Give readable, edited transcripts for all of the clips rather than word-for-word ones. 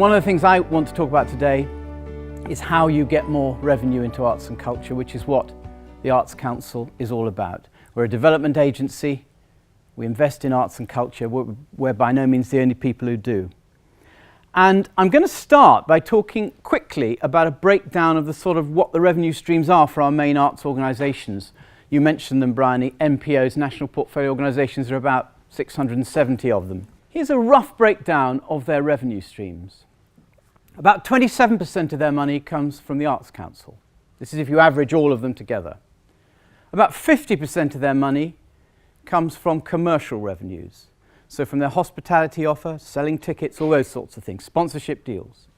One of the things I want to talk about today is how you get more revenue into arts and culture, which is what the Arts Council is all about. We're a development agency. We invest in arts and culture. We're by no means the only people who do. And I'm going to start by talking quickly about a breakdown of the sort of what the revenue streams are for our main arts organisations. You mentioned them, Brian, the NPOs, National Portfolio Organisations. There are about 670 of them. Here's a rough breakdown of their revenue streams. About 27% of their money comes from the Arts Council. This is if you average all of them together. About 50% of their money comes from commercial revenues. So from their hospitality offer, selling tickets, all those sorts of things, sponsorship deals.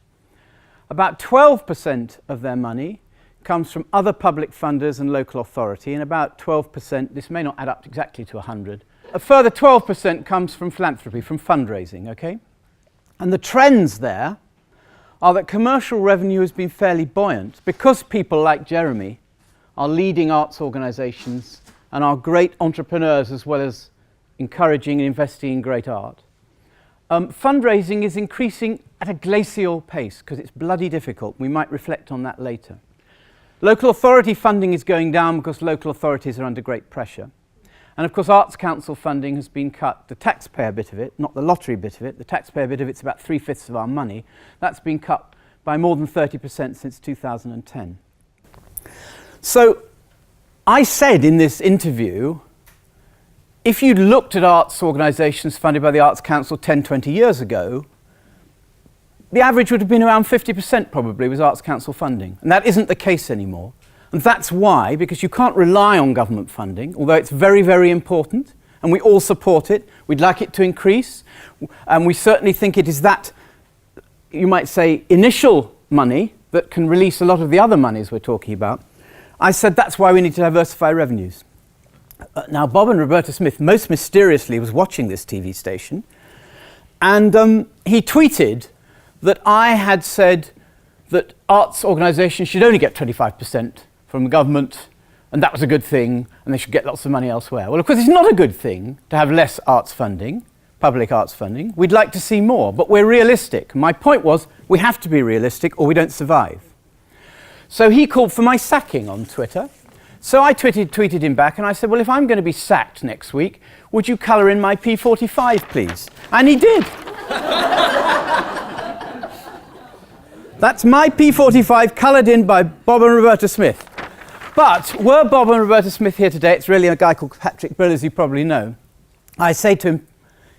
About 12% of their money comes from other public funders and local authority, and about 12%, this may not add up exactly to 100, a further 12% comes from philanthropy, from fundraising, okay? And the trends there are that commercial revenue has been fairly buoyant because people like Jeremy are leading arts organisations and are great entrepreneurs as well as encouraging and investing in great art. Fundraising is increasing at a glacial pace because it's bloody difficult. We might reflect on that later. Local authority funding is going down because local authorities are under great pressure. And of course Arts Council funding has been cut, the taxpayer bit of it, not the lottery bit of it. The taxpayer bit of it's about 3/5 of our money. That's been cut by more than 30% since 2010. So I said in this interview, if you'd looked at arts organisations funded by the Arts Council 10, 20 years ago, the average would have been around 50% probably was Arts Council funding. And that isn't the case anymore. And that's why, because you can't rely on government funding, although it's very, very important, and we all support it. We'd like it to increase. And we certainly think it is that, you might say, initial money that can release a lot of the other monies we're talking about. I said that's why we need to diversify revenues. Now, Bob and Roberta Smith, most mysteriously, was watching this TV station, and he tweeted that I had said that arts organisations should only get 25% from the government, and that was a good thing, and they should get lots of money elsewhere. Well, of course, it's not a good thing to have less arts funding, public arts funding. We'd like to see more, but we're realistic. My point was, we have to be realistic or we don't survive. So he called for my sacking on Twitter. So I tweeted him back, and I said, well, if I'm going to be sacked next week, would you colour in my P45, please? And he did. That's my P45 coloured in by Bob and Roberta Smith. But were Bob and Roberta Smith here today, it's really a guy called Patrick Brill, as you probably know. I say to him,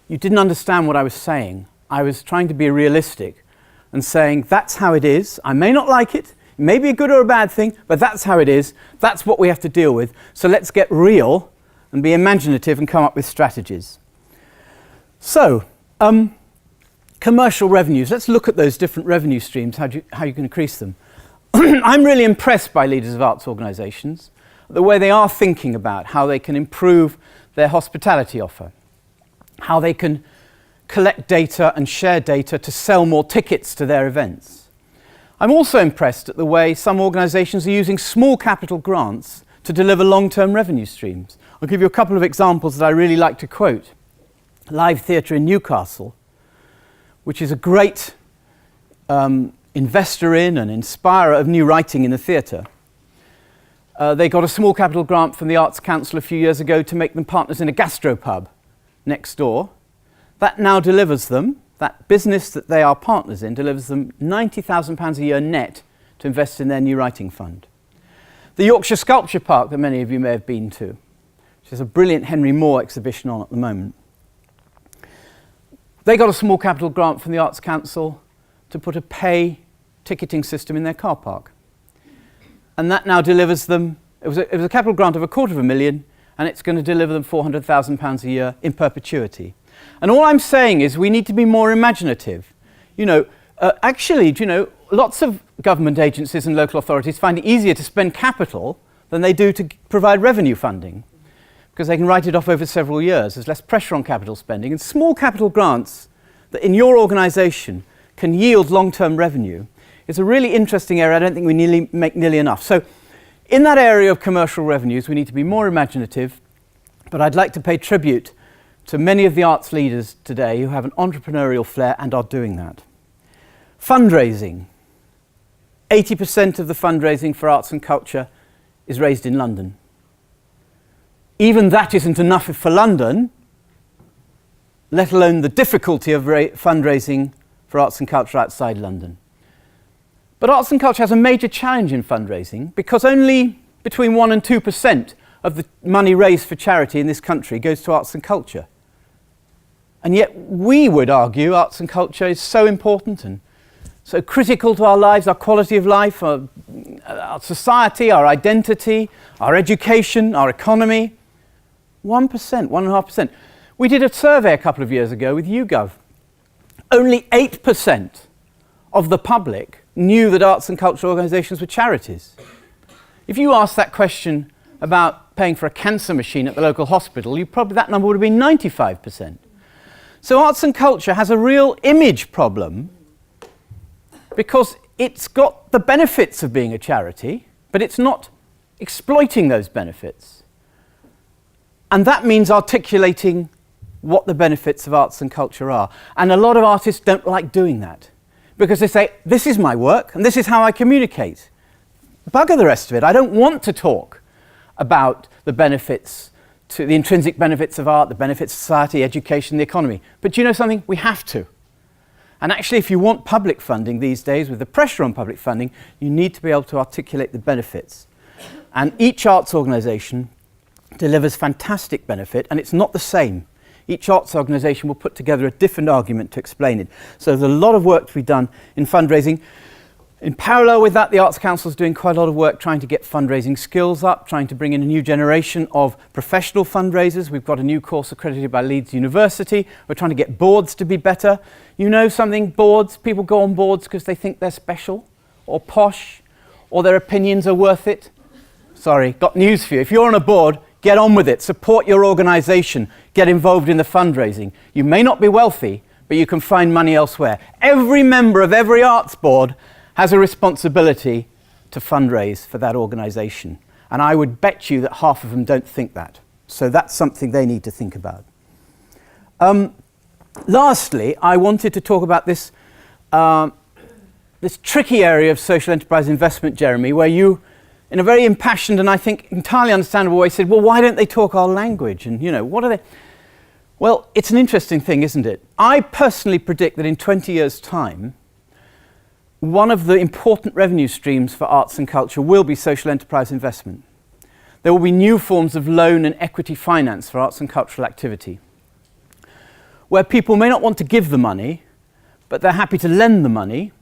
you didn't understand what I was saying. I was trying to be realistic and saying, that's how it is. I may not like it. It may be a good or a bad thing, but that's how it is. That's what we have to deal with. So let's get real and be imaginative and come up with strategies. So, commercial revenues. Let's look at those different revenue streams, how you can increase them. I'm really impressed by leaders of arts organisations, the way they are thinking about how they can improve their hospitality offer, how they can collect data and share data to sell more tickets to their events. I'm also impressed at the way some organisations are using small capital grants to deliver long-term revenue streams. I'll give you a couple of examples that I really like to quote. Live Theatre in Newcastle, which is a great investor in and inspirer of new writing in the theatre. They got a small capital grant from the Arts Council a few years ago to make them partners in a gastropub next door. That now delivers them, that business that they are partners in, delivers them £90,000 a year net to invest in their new writing fund. The Yorkshire Sculpture Park that many of you may have been to, which is a brilliant Henry Moore exhibition on at the moment. They got a small capital grant from the Arts Council to put a pay ticketing system in their car park. And that now delivers them, it was a capital grant of £250,000, and it's going to deliver them £400,000 a year in perpetuity. And all I'm saying is we need to be more imaginative. You know, lots of government agencies and local authorities find it easier to spend capital than they do to provide revenue funding, because they can write it off over several years. There's less pressure on capital spending. And small capital grants that in your organisation can yield long-term revenue is a really interesting area. I don't think we make nearly enough. So in that area of commercial revenues, we need to be more imaginative, but I'd like to pay tribute to many of the arts leaders today who have an entrepreneurial flair and are doing that. Fundraising. 80% of the fundraising for arts and culture is raised in London. Even that isn't enough for London, let alone the difficulty of fundraising for arts and culture outside London. But arts and culture has a major challenge in fundraising because only between 1 and 2% of the money raised for charity in this country goes to arts and culture. And yet we would argue arts and culture is so important and so critical to our lives, our quality of life, our society, our identity, our education, our economy. 1%, 1.5%. We did a survey a couple of years ago with YouGov. Only 8% of the public knew that arts and cultural organisations were charities. If you asked that question about paying for a cancer machine at the local hospital, that number would have been 95%. So arts and culture has a real image problem because it's got the benefits of being a charity, but it's not exploiting those benefits. And that means articulating what the benefits of arts and culture are. And a lot of artists don't like doing that because they say, this is my work and this is how I communicate. Bugger the rest of it. I don't want to talk about the benefits, the intrinsic benefits of art, the benefits of society, education, the economy. But do you know something? We have to. And actually, if you want public funding these days, with the pressure on public funding, you need to be able to articulate the benefits. And each arts organisation delivers fantastic benefit, and it's not the same. Each arts organisation will put together a different argument to explain it. So there's a lot of work to be done in fundraising. In parallel with that, the Arts Council is doing quite a lot of work trying to get fundraising skills up, trying to bring in a new generation of professional fundraisers. We've got a new course accredited by Leeds University. We're trying to get boards to be better. You know something, boards, people go on boards because they think they're special or posh or their opinions are worth it. Sorry, got news for you. If you're on a board, get on with it. Support your organisation. Get involved in the fundraising. You may not be wealthy, but you can find money elsewhere. Every member of every arts board has a responsibility to fundraise for that organisation. And I would bet you that half of them don't think that. So that's something they need to think about. Lastly, I wanted to talk about this tricky area of social enterprise investment, Jeremy, where you, in a very impassioned and I think entirely understandable way, said, well, why don't they talk our language? And, you know, what are they? Well, it's an interesting thing, isn't it? I personally predict that in 20 years' time, one of the important revenue streams for arts and culture will be social enterprise investment. There will be new forms of loan and equity finance for arts and cultural activity, where people may not want to give the money, but they're happy to lend the money,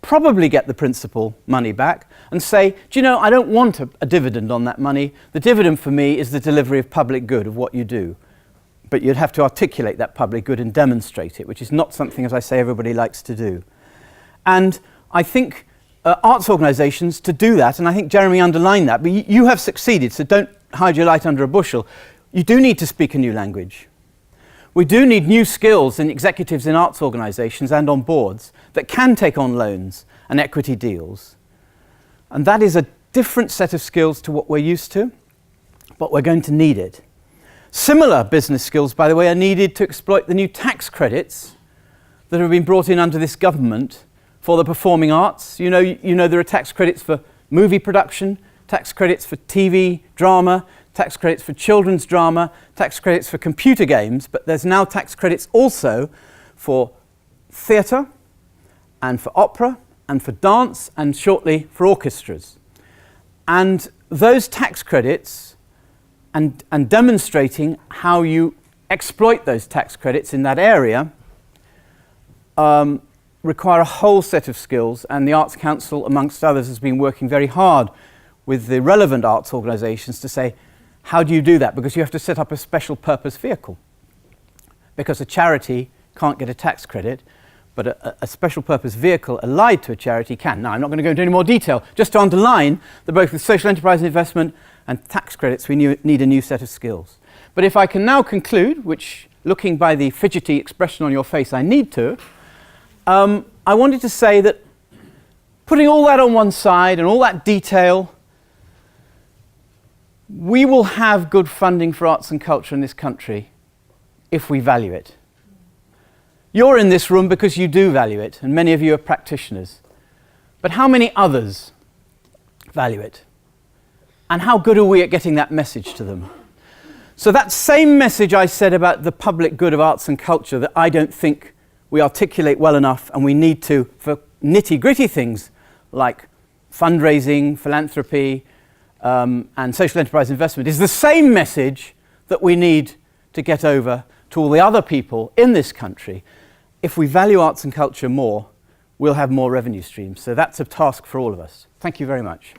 probably get the principal money back, and say, do you know, I don't want a dividend on that money. The dividend for me is the delivery of public good of what you do. But you'd have to articulate that public good and demonstrate it, which is not something, as I say, everybody likes to do. And I think arts organisations to do that, and I think Jeremy underlined that, but you have succeeded, so don't hide your light under a bushel. You do need to speak a new language. We do need new skills in executives in arts organisations and on boards that can take on loans and equity deals. And that is a different set of skills to what we're used to, but we're going to need it. Similar business skills, by the way, are needed to exploit the new tax credits that have been brought in under this government for the performing arts. You know there are tax credits for movie production, tax credits for TV drama, tax credits for children's drama, tax credits for computer games, but there's now tax credits also for theatre and for opera and for dance and shortly for orchestras. And those tax credits and demonstrating how you exploit those tax credits in that area require a whole set of skills, and the Arts Council, amongst others, has been working very hard with the relevant arts organisations to say, how do you do that? Because you have to set up a special purpose vehicle. Because a charity can't get a tax credit, but a special purpose vehicle allied to a charity can. Now, I'm not going to go into any more detail, just to underline that both with social enterprise investment and tax credits, we need a new set of skills. But if I can now conclude, which, looking by the fidgety expression on your face, I need to, I wanted to say that putting all that on one side and all that detail, we will have good funding for arts and culture in this country if we value it. You're in this room because you do value it, and many of you are practitioners. But how many others value it? And how good are we at getting that message to them? So that same message I said about the public good of arts and culture that I don't think we articulate well enough, and we need to for nitty-gritty things like fundraising, philanthropy, and social enterprise investment, is the same message that we need to get over to all the other people in this country. If we value arts and culture more, we'll have more revenue streams. So that's a task for all of us. Thank you very much.